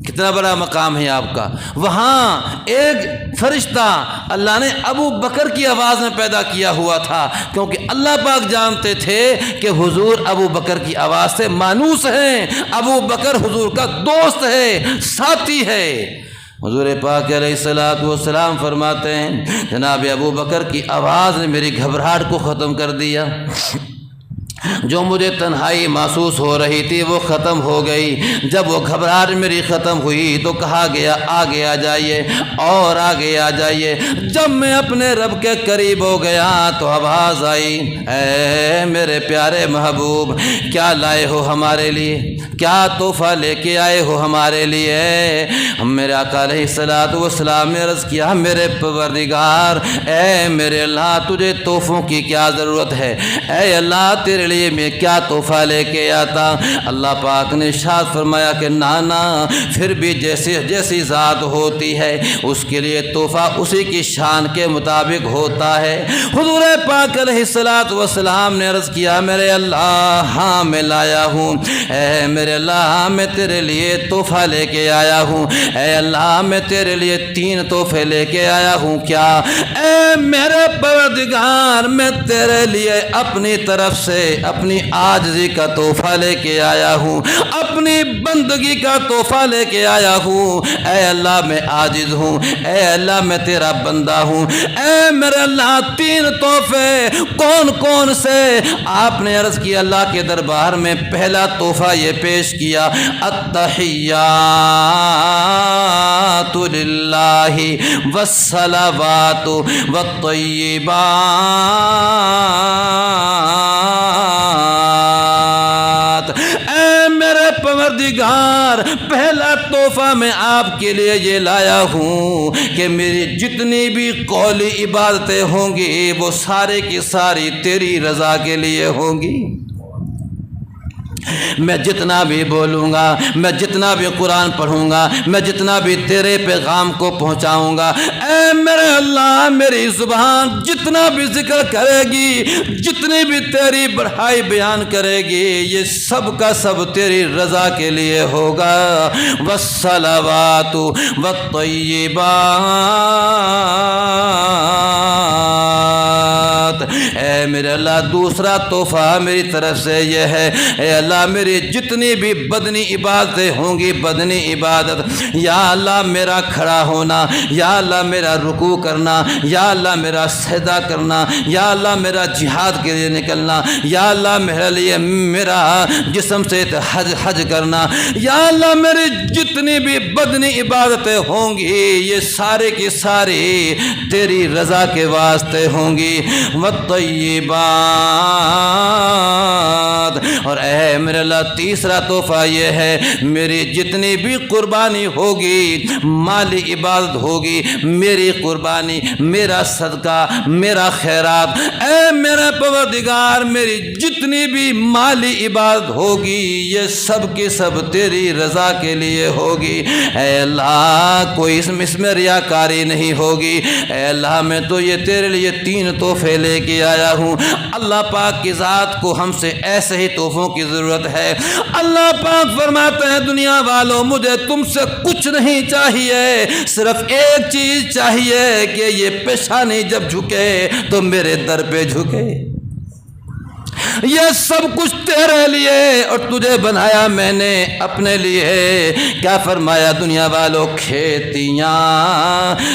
کتنا بڑا مقام ہے آپ کا۔ وہاں ایک فرشتہ اللہ نے ابو بکر کی آواز میں پیدا کیا ہوا تھا، کیونکہ اللہ پاک جانتے تھے کہ حضور ابو بکر کی آواز سے مانوس ہیں، ابو بکر حضور کا دوست ہے، ساتھی ہے۔ حضور پاک علیہ السلام فرماتے ہیں جناب ابو بکر کی آواز نے میری گھبراہٹ کو ختم کر دیا، جو مجھے تنہائی محسوس ہو رہی تھی وہ ختم ہو گئی۔ جب وہ گھبراہٹ میری ختم ہوئی تو کہا گیا آگے آ جائیے اور آگے آ جائیے۔ جب میں اپنے رب کے قریب ہو گیا تو آواز آئی اے میرے پیارے محبوب کیا لائے ہو ہمارے لیے، کیا تحفہ لے کے آئے ہو ہمارے لیے؟ میرے آقا علیہ السلام نے عرض کیا میرے پروردگار اے میرے اللہ تجھے تحفوں کی کیا ضرورت ہے، اے اللہ تیرے لیے میں کیا تحفہ لے کے آتا؟ اللہ پاک نے ارشاد فرمایا کہ نانا پھر بھی جیسی ذات ہوتی ہے اس کے لیے تحفہ اسی کی شان کے مطابق ہوتا ہے۔ حضور پاک علیہ السلام نے عرض کیا میرے اللہ ہاں میں لایا ہوں، اے میرے اللہ میں تیرے لیے تحفہ لے کے آیا ہوں، اے اللہ میں تیرے لیے 3 تحفے لے کے آیا ہوں۔ کیا؟ اے میرے پروردگار میں تیرے لیے اپنی طرف سے اپنی عاجزی کا تحفہ لے کے آیا ہوں، اپنی بندگی کا تحفہ لے کے آیا ہوں۔ اے اللہ میں عاجز ہوں، اے اللہ میں تیرا بندہ ہوں، اے میرے اللہ 3 تحفے کون کون سے؟ آپ نے عرض کیا اللہ کے دربار میں پہلا تحفہ یہ پیش کیا التحیات للہ والصلوات والطیبات۔ اے میرے پروردگار پہلا تحفہ میں آپ کے لیے یہ لایا ہوں کہ میری جتنی بھی قولی عبادتیں ہوں گی وہ سارے کی ساری تیری رضا کے لیے ہوں گی۔ میں جتنا بھی بولوں گا، میں جتنا بھی قرآن پڑھوں گا، میں جتنا بھی تیرے پیغام کو پہنچاؤں گا، اے میرے اللہ میری زبان جتنا بھی ذکر کرے گی، جتنی بھی تیری بڑائی بیان کرے گی، یہ سب کا سب تیری رضا کے لیے ہوگا۔ والصلوات والطیبات۔ اے میرے اللہ دوسرا تحفہ میری طرف سے یہ ہے اے اللہ میری جتنی بھی بدنی عبادتیں ہوں گی، بدنی عبادت، یا اللہ میرا کھڑا ہونا، یا اللہ میرا رکوع کرنا، یا اللہ میرا سجدہ کرنا، یا اللہ میرا جہاد کے لیے نکلنا، یا اللہ میرے لیے میرا جسم سے حج کرنا، یا اللہ میری جتنی بھی بدنی عبادتیں ہوں گی یہ سارے کی ساری تیری رضا کے واسطے ہوں گی۔ والطیبات۔ اور اے میرے اللہ تیسرا تحفہ یہ ہے میری جتنی بھی قربانی ہوگی، مالی عبادت ہوگی، میری قربانی، میرا صدقہ، میرا خیرات، اے میرے پروردگار میری جتنی بھی مالی عبادت ہوگی یہ سب کی سب تیری رضا کے لیے ہوگی۔ اے اللہ کوئی اس میں ریاکاری نہیں ہوگی۔ اے اللہ میں تو یہ تیرے لیے 3 تحفے لے کے آیا ہوں۔ اللہ پاک کی ذات کو ہم سے ایسے ہی تحفوں کی ضرورت ہے۔ اللہ پاک فرماتے ہیں دنیا والوں مجھے تم سے کچھ نہیں چاہیے، صرف ایک چیز چاہیے کہ یہ پیشانی جب جھکے تو میرے در پہ جھکے۔ یہ سب کچھ تیرے لیے اور تجھے بنایا میں نے اپنے لیے۔ کیا فرمایا دنیا والوں، کھیتیاں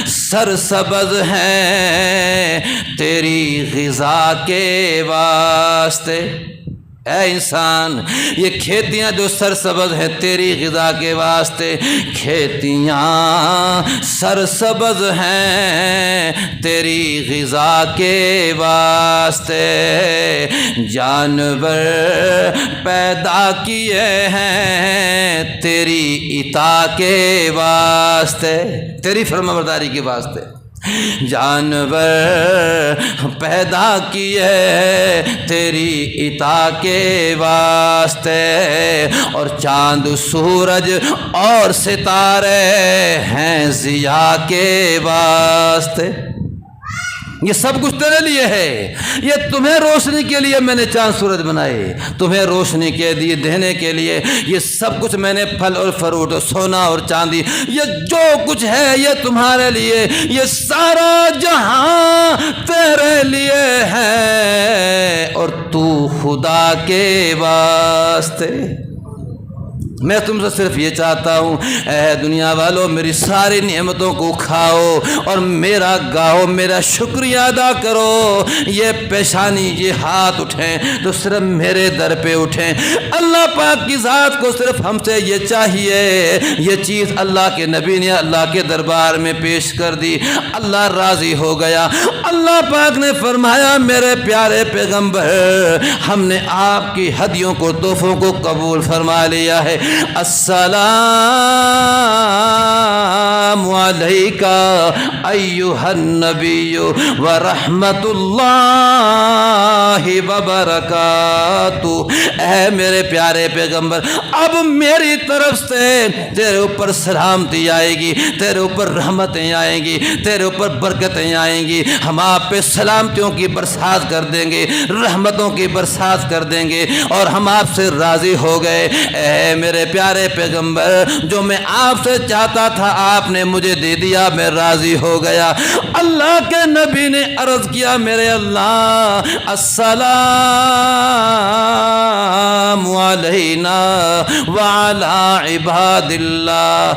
سرسبز ہیں تیری غذا کے واسطے۔ اے انسان، یہ کھیتیاں جو سرسبز ہیں تیری غذا کے واسطے، کھیتیاں سرسبز ہیں تیری غذا کے واسطے، جانور پیدا کیے ہیں تیری عطا کے واسطے، تیری فرمانبرداری کے واسطے، جانور پیدا کیے تیری عطا کے واسطے، اور چاند سورج اور ستارے ہیں ضیاء کے واسطے۔ یہ سب کچھ تیرے لیے ہے، یہ تمہیں روشنی کے لیے میں نے چاند سورج بنائے، تمہیں روشنی کے دیے دینے کے لیے یہ سب کچھ میں نے پھل اور فروٹ، سونا اور چاندی، یہ جو کچھ ہے یہ تمہارے لیے، یہ سارا جہاں تیرے لیے ہے، اور تو خدا کے واسطے۔ میں تم سے صرف یہ چاہتا ہوں، اے دنیا والوں، میری ساری نعمتوں کو کھاؤ اور میرا گاؤ، میرا شکریہ ادا کرو۔ یہ پیشانی، یہ ہاتھ اٹھیں تو صرف میرے در پہ اٹھیں۔ اللہ پاک کی ذات کو صرف ہم سے یہ چاہیے، یہ چیز اللہ کے نبی نے اللہ کے دربار میں پیش کر دی، اللہ راضی ہو گیا۔ اللہ پاک نے فرمایا، میرے پیارے پیغمبر، ہم نے آپ کی ہدیوں کو، تحفوں کو قبول فرما لیا ہے۔ السلام علیکہ ایھا النبی ورحمۃ اللہ وبرکاتہ۔ اے میرے پیارے پیغمبر، اب میری طرف سے تیرے اوپر سلامتی آئے گی، تیرے اوپر رحمتیں آئیں گی، تیرے اوپر برکتیں آئیں گی۔ ہم آپ پہ سلامتیوں کی برسات کر دیں گے، رحمتوں کی برسات کر دیں گے، اور ہم آپ سے راضی ہو گئے۔ اے میرے پیارے پیغمبر، جو میں آپ سے چاہتا تھا آپ نے مجھے دے دیا، میں راضی ہو گیا۔ اللہ کے نبی نے عرض کیا، میرے اللہ، السلام علینا وعلی عباد اللہ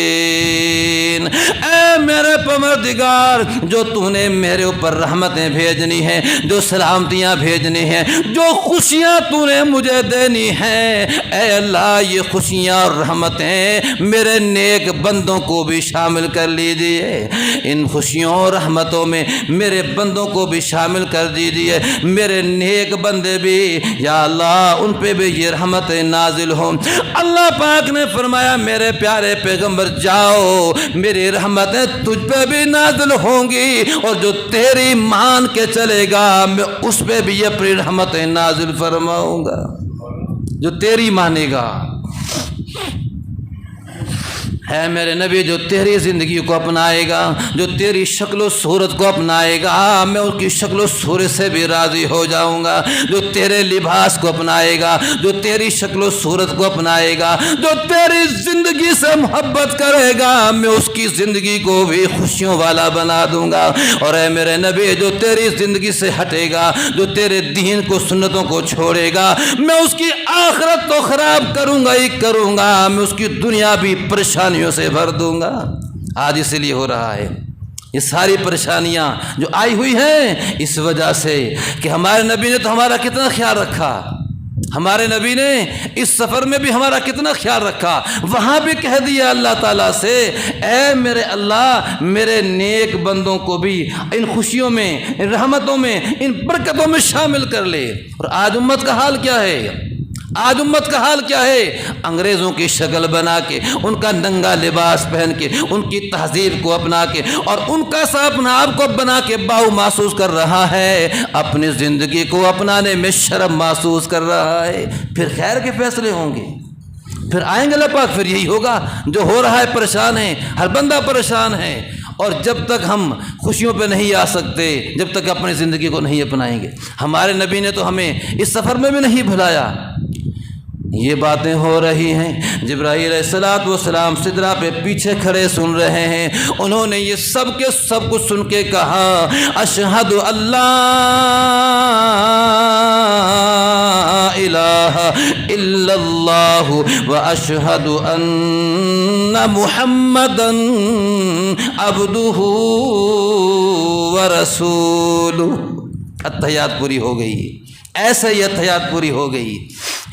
الصالحین۔ اے میرے پروردگار، جو تو نے میرے اوپر رحمتیں بھیجنی ہیں، جو سلامتیاں بھیجنی ہیں، جو خوشیاں تو نے مجھے دینی ہیں، اے اللہ، یہ خوشیاں اور رحمتیں میرے نیک بندوں کو بھی شامل کر لیجیے۔ ان خوشیوں اور رحمتوں میں میرے بندوں کو بھی شامل کر دیجیے، میرے نیک بندے بھی، یا اللہ، ان پہ بھی یہ رحمتیں نازل ہوں۔ اللہ پاک نے فرمایا، میرے پیارے پیغمبر، جاؤ، میری رحمتیں تجھ پہ بھی نازل ہوں گی، اور جو تیری مان کے چلے گا میں اس پہ بھی اپنی رحمتیں نازل فرماؤں گا، جو تیری مانے گا۔ ہے میرے نبی، جو تیری زندگی کو اپنائے گا، جو تیری شکل و صورت کو اپنائے گا، میں اس کی شکل و صورت سے بھی راضی ہو جاؤں گا۔ جو تیرے لباس کو اپنائے گا، جو تیری شکل و صورت کو اپنائے گا، جو تیری زندگی سے محبت کرے گا، میں اس کی زندگی کو بھی خوشیوں والا بنا دوں گا۔ اور اے میرے نبی، جو تیری زندگی سے ہٹے گا، جو تیرے دین کو، سنتوں کو چھوڑے گا، میں اس کی آخرت تو خراب کروں گا ہی کروں گا، میں اس کی دنیا بھی پریشانی سے بھر دوں گا۔ آج اس لیے ہو رہا ہے یہ ساری پریشانیاں جو آئی ہوئی ہیں، اس وجہ سے کہ ہمارے نبی نے تو ہمارا کتنا خیال رکھا، ہمارے نبی نے اس سفر میں بھی ہمارا کتنا خیال رکھا۔ وہاں بھی کہہ دیا اللہ تعالیٰ سے، اے میرے اللہ، میرے نیک بندوں کو بھی ان خوشیوں میں، ان رحمتوں میں، ان برکتوں میں شامل کر لے۔ اور آج امت کا حال کیا ہے؟ آج امت کا حال کیا ہے؟ انگریزوں کی شکل بنا کے، ان کا ننگا لباس پہن کے، ان کی تہذیب کو اپنا کے، اور ان کا سا اپنا آپ کو بنا کے باؤ محسوس کر رہا ہے، اپنی زندگی کو اپنانے میں شرم محسوس کر رہا ہے۔ پھر خیر کے فیصلے ہوں گے، پھر آئیں گے اللہ پاک، پھر یہی ہوگا جو ہو رہا ہے۔ پریشان ہے، ہر بندہ پریشان ہے، اور جب تک ہم خوشیوں پہ نہیں آ سکتے، جب تک اپنی زندگی کو نہیں اپنائیں گے۔ ہمارے نبی نے تو ہمیں اس سفر میں بھی نہیں بھلایا، یہ باتیں ہو رہی ہیں، جبرائیل علیہ الصلوۃ والسلام سدرہ پہ پیچھے کھڑے سن رہے ہیں۔ انہوں نے یہ سب کے سب کچھ سن کے کہا اشہد اللہ الہ الا اللہ واشہد ان محمدا عبدہ ورسولہ۔ اتحیات پوری ہو گئی، ایسے ہی اتحیات پوری ہو گئی۔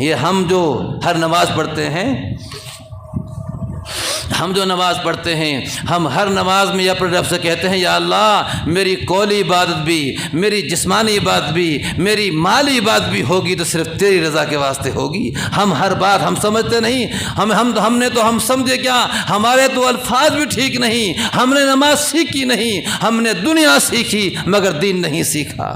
یہ ہم جو ہر نماز پڑھتے ہیں، ہم ہر نماز میں اپنے رب سے کہتے ہیں یا اللہ میری قولی عبادت بھی، میری جسمانی عبادت بھی، میری مالی عبادت بھی ہوگی تو صرف تیری رضا کے واسطے ہوگی۔ ہم ہر بات ہم سمجھتے نہیں، ہم سمجھے کیا، ہمارے تو الفاظ بھی ٹھیک نہیں، ہم نے نماز سیکھی نہیں، ہم نے دنیا سیکھی مگر دین نہیں سیکھا،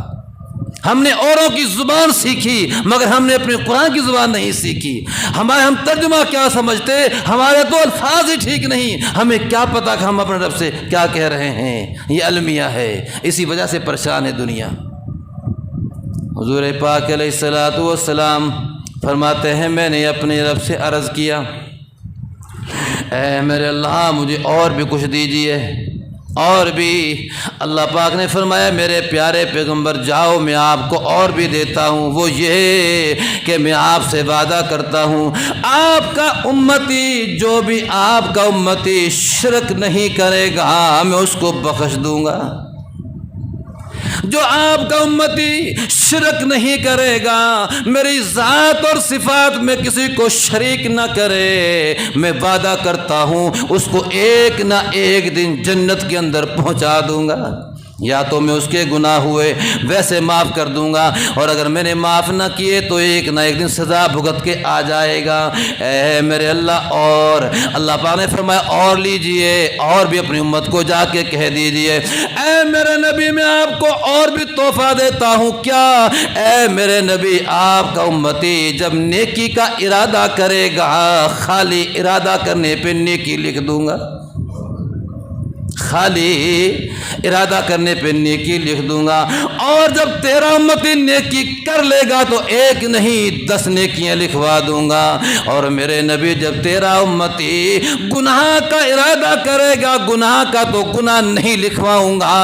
ہم نے اوروں کی زبان سیکھی مگر ہم نے اپنے قرآن کی زبان نہیں سیکھی۔ ہم ترجمہ کیا سمجھتے، ہمارے تو الفاظ ہی ٹھیک نہیں، ہمیں کیا پتا کہ ہم اپنے رب سے کیا کہہ رہے ہیں۔ یہ المیہ ہے، اسی وجہ سے پریشان ہے دنیا۔ حضور پاک علیہ الصلوۃ والسلام فرماتے ہیں میں نے اپنے رب سے عرض کیا اے میرے اللہ مجھے اور بھی کچھ دیجیے، اور بھی۔ اللہ پاک نے فرمایا میرے پیارے پیغمبر جاؤ میں آپ کو اور بھی دیتا ہوں، وہ یہ کہ میں آپ سے وعدہ کرتا ہوں آپ کا امتی، جو بھی آپ کا امتی شرک نہیں کرے گا میں اس کو بخش دوں گا۔ جو آپ کا امتی شرک نہیں کرے گا، میری ذات اور صفات میں کسی کو شریک نہ کرے، میں وعدہ کرتا ہوں اس کو ایک نہ ایک دن جنت کے اندر پہنچا دوں گا۔ یا تو میں اس کے گناہ ہوئے ویسے معاف کر دوں گا، اور اگر میں نے معاف نہ کیے تو ایک نہ ایک دن سزا بھگت کے آ جائے گا۔ اے میرے اللہ، اور اللہ پاک نے فرمایا اور لیجئے، اور بھی اپنی امت کو جا کے کہہ دیجئے اے میرے نبی میں آپ کو اور بھی تحفہ دیتا ہوں۔ کیا؟ اے میرے نبی آپ کا امتی جب نیکی کا ارادہ کرے گا، خالی ارادہ کرنے پہ نیکی لکھ دوں گا، خالی ارادہ کرنے پہ نیکی لکھ دوں گا۔ اور جب تیرا امتی نیکی کر لے گا تو ایک نہیں 10 نیکیاں لکھوا دوں گا۔ اور میرے نبی جب تیرا امتی گناہ کا ارادہ کرے گا، گناہ کا تو گناہ نہیں لکھواؤں گا،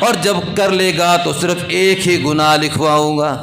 اور جب کر لے گا تو صرف ایک ہی گناہ لکھواؤں گا۔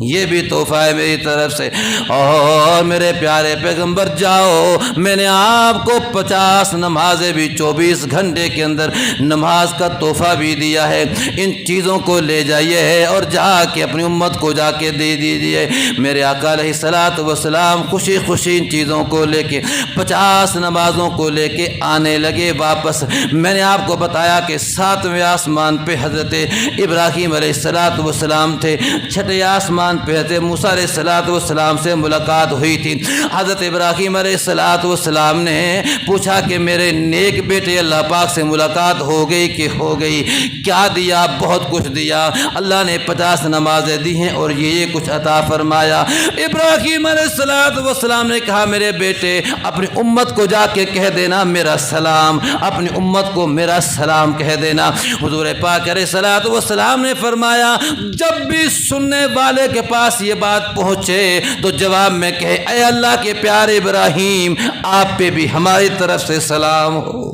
یہ بھی تحفہ ہے میری طرف سے۔ اور میرے پیارے پیغمبر جاؤ، میں نے آپ کو 50 نمازیں بھی 24 گھنٹے کے اندر نماز کا تحفہ بھی دیا ہے، ان چیزوں کو لے جائیے اور جا کے اپنی امت کو جا کے دے دیجیے۔ میرے آقا علیہ الصلوۃ والسلام خوشی خوشی ان چیزوں کو لے کے 50 نمازوں کو لے کے آنے لگے واپس۔ میں نے آپ کو بتایا کہ 7ویں آسمان پہ حضرت ابراہیم علیہ الصلوۃ والسلام تھے، 6ٹھے آسمان پہ حضرت موسیٰ علیہ الصلوۃ والسلام سے ملاقات ہوئی تھی۔ حضرت ابراہیم علیہ الصلوۃ والسلام نے پوچھا کہ میرے نیک بیٹے اللہ پاک سے ملاقات ہو گئی کہ ہو گئی؟ کیا دیا؟ بہت کچھ دیا، اللہ نے 50 نمازیں دی ہیں اور یہ کچھ عطا فرمایا۔ ابراہیم علیہ الصلوۃ والسلام نے کہا میرے بیٹے اپنی امت کو جا کے کہہ دینا میرا سلام، اپنی امت کو میرا سلام کہہ دینا۔ حضور پاک علیہ الصلوۃ والسلام نے فرمایا جب بھی سننے والے کے پاس یہ بات پہنچے تو جواب میں کہے اے اللہ کے پیارے ابراہیم آپ پہ بھی ہماری طرف سے سلام ہو،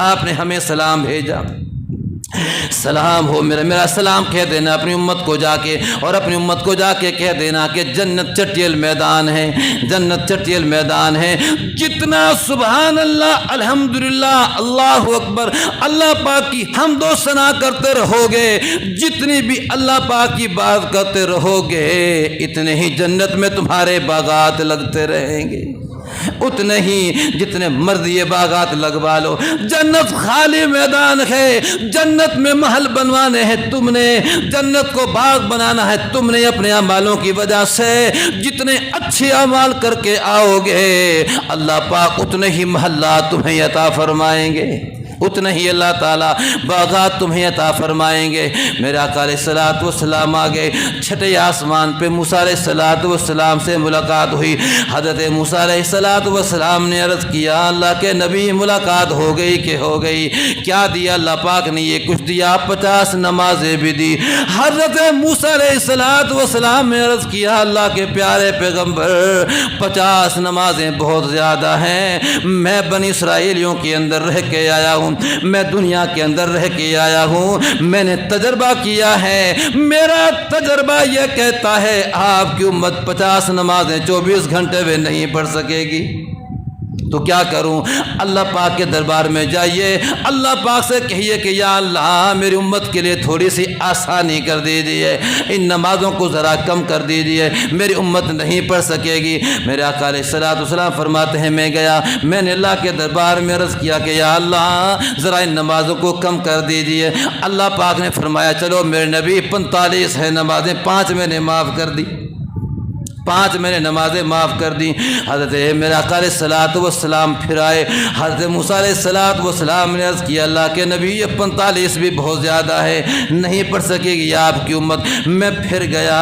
آپ نے ہمیں سلام بھیجا، سلام ہو، میرا سلام کہہ دینا اپنی امت کو جا کے، اور اپنی امت کو جا کے کہہ دینا کہ جنت چٹیل میدان ہے، جنت چٹیل میدان ہے۔ جتنا سبحان اللہ الحمدللہ اللہ اکبر اللہ پاک کی حمد و ثنا کرتے رہو گے، جتنی بھی اللہ پاک کی بات کرتے رہو گے، اتنے ہی جنت میں تمہارے باغات لگتے رہیں گے، اتنے ہی جتنے مرضی باغات لگوا لو۔ جنت خالی میدان ہے، جنت میں محل بنوانے ہیں تم نے، جنت کو باغ بنانا ہے تم نے اپنے اعمالوں کی وجہ سے۔ جتنے اچھے اعمال کر کے آؤ گے اللہ پاک اتنے ہی محلات تمہیں عطا فرمائیں گے۔ اتنا ہی اللہ تعالیٰ باغات تمہیں عطا فرمائیں گے۔ میرے آقا علیہ الصلوۃ والسلام آگے چھٹے آسمان پہ موسیٰ علیہ الصلوۃ والسلام سے ملاقات ہوئی۔ حضرت موسیٰ علیہ الصلوۃ والسلام نے عرض کیا اللہ کے نبی ملاقات ہو گئی کہ ہو گئی؟ کیا دیا اللہ پاک نے؟ یہ کچھ دیا، 50 نمازیں بھی دی۔ حضرت موسیٰ علیہ الصلوۃ والسلام نے عرض کیا اللہ کے پیارے پیغمبر 50 نمازیں بہت زیادہ ہیں، میں بنی اسرائیلیوں کے اندر رہ کے آیا ہوں، میں دنیا کے اندر رہ کے آیا ہوں، میں نے تجربہ کیا ہے، میرا تجربہ یہ کہتا ہے آپ کی امت 50 نمازیں 24 گھنٹے میں نہیں پڑھ سکے گی۔ تو کیا کروں؟ اللہ پاک کے دربار میں جائیے، اللہ پاک سے کہیے کہ یا اللہ میری امت کے لیے تھوڑی سی آسانی کر دیجیے، ان نمازوں کو ذرا کم کر دیجیے، میری امت نہیں پڑھ سکے گی۔ میرے آقا علیہ الصلوۃ والسلام فرماتے ہیں میں گیا، میں نے اللہ کے دربار میں عرض کیا کہ یا اللہ ذرا ان نمازوں کو کم کر دیجیے۔ اللہ پاک نے فرمایا چلو میرے نبی 45 ہیں نمازیں، 5 میں نے معاف کر دی، 5 میں نے نمازیں معاف کر دی۔ حضرت میرے آقا علیہ الصلوۃ والسلام پھر آئے، حضرت موسیٰ علیہ الصلوۃ والسلام نے عرض کیا اللہ کے نبی یہ 45 بھی بہت زیادہ ہے، نہیں پڑھ سکے گی آپ کی امت۔ میں پھر گیا،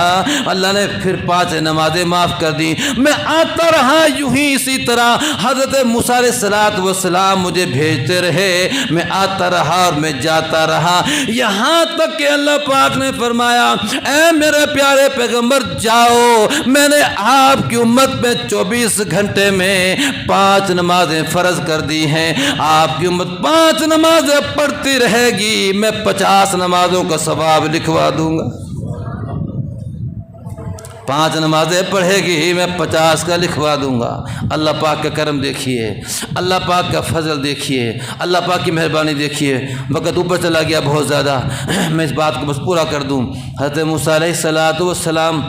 اللہ نے پھر 5 نمازیں معاف کر دی۔ میں آتا رہا یوں ہی اسی طرح حضرت موسیٰ علیہ الصلوۃ والسلام مجھے بھیجتے رہے، میں آتا رہا اور میں جاتا رہا، یہاں تک کہ اللہ پاک نے فرمایا اے میرے پیارے پیغمبر جاؤ، میں نے آپ کی امت میں 24 گھنٹے میں 5 نمازیں فرض کر دی ہیں، آپ کی امت 5 نمازیں پڑھتی رہے گی، میں 50 نمازوں کا ثواب لکھوا دوں گا۔ 5 نمازیں پڑھے گی میں 50 کا لکھوا دوں گا۔ اللہ پاک کا کرم دیکھیے، اللہ پاک کا فضل دیکھیے، اللہ پاک کی مہربانی دیکھیے۔ وقت اوپر چلا گیا بہت زیادہ، میں اس بات کو بس پورا کر دوں۔ حضرت موسیٰ علیہ الصلوۃ والسلام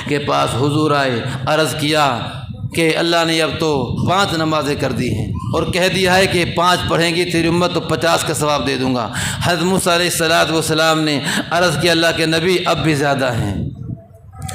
کے پاس حضور آئے، عرض کیا کہ اللہ نے اب تو 5 نمازیں کر دی ہیں اور کہہ دیا ہے کہ 5 پڑھیں گی تیری امت تو 50 کا ثواب دے دوں گا۔ حضرت موسیٰ علیہ الصلوۃ والسلام نے عرض کیا اللہ کے نبی اب بھی زیادہ ہیں،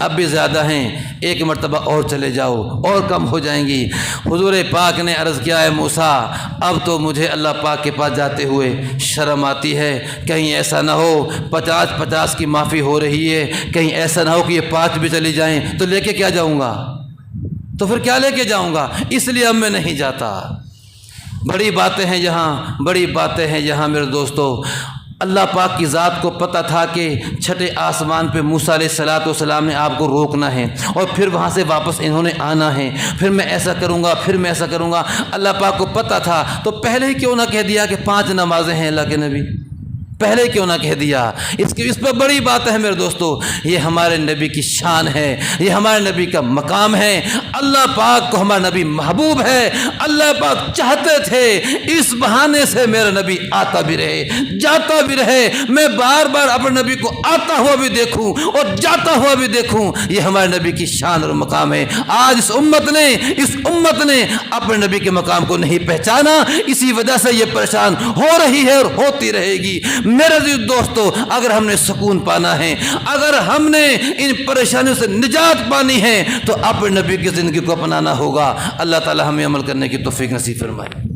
اب بھی زیادہ ہیں، ایک مرتبہ اور چلے جاؤ اور کم ہو جائیں گی۔ حضور پاک نے عرض کیا ہے موسیٰ اب تو مجھے اللہ پاک کے پاس جاتے ہوئے شرم آتی ہے، کہیں ایسا نہ ہو 50 کی معافی ہو رہی ہے، کہیں ایسا نہ ہو کہ یہ 5 بھی چلی جائیں تو لے کے کیا جاؤں گا؟ تو پھر کیا لے کے جاؤں گا؟ اس لیے اب میں نہیں جاتا۔ بڑی باتیں ہیں یہاں، بڑی باتیں ہیں یہاں میرے دوستو۔ اللہ پاک کی ذات کو پتہ تھا کہ چھٹے آسمان پہ موسیٰ علیہ الصلوۃ والسلام نے آپ کو روکنا ہے اور پھر وہاں سے واپس انہوں نے آنا ہے، پھر میں ایسا کروں گا، پھر میں ایسا کروں گا۔ اللہ پاک کو پتہ تھا تو پہلے ہی کیوں نہ کہہ دیا کہ 5 نمازیں ہیں اللہ کے نبی، پہلے کیوں نہ کہہ دیا؟ اس پہ بڑی بات ہے میرے دوستو، یہ ہمارے نبی کی شان ہے، یہ ہمارے نبی کا مقام ہے۔ اللہ پاک کو ہمارا نبی محبوب ہے، اللہ پاک چاہتے تھے اس بہانے سے میرا نبی آتا بھی رہے، جاتا بھی رہے، میں بار بار اپنے نبی کو آتا ہوا بھی دیکھوں اور جاتا ہوا بھی دیکھوں، یہ ہمارے نبی کی شان اور مقام ہے۔ آج اس امت نے اپنے نبی کے مقام کو نہیں پہچانا، اسی وجہ سے یہ پریشان ہو رہی ہے اور ہوتی رہے گی۔ میرے عزیز دوستو اگر ہم نے سکون پانا ہے، اگر ہم نے ان پریشانیوں سے نجات پانی ہے تو اپنے نبی کی زندگی کو اپنانا ہوگا۔ اللہ تعالی ہمیں عمل کرنے کی توفیق نصیب فرمائے۔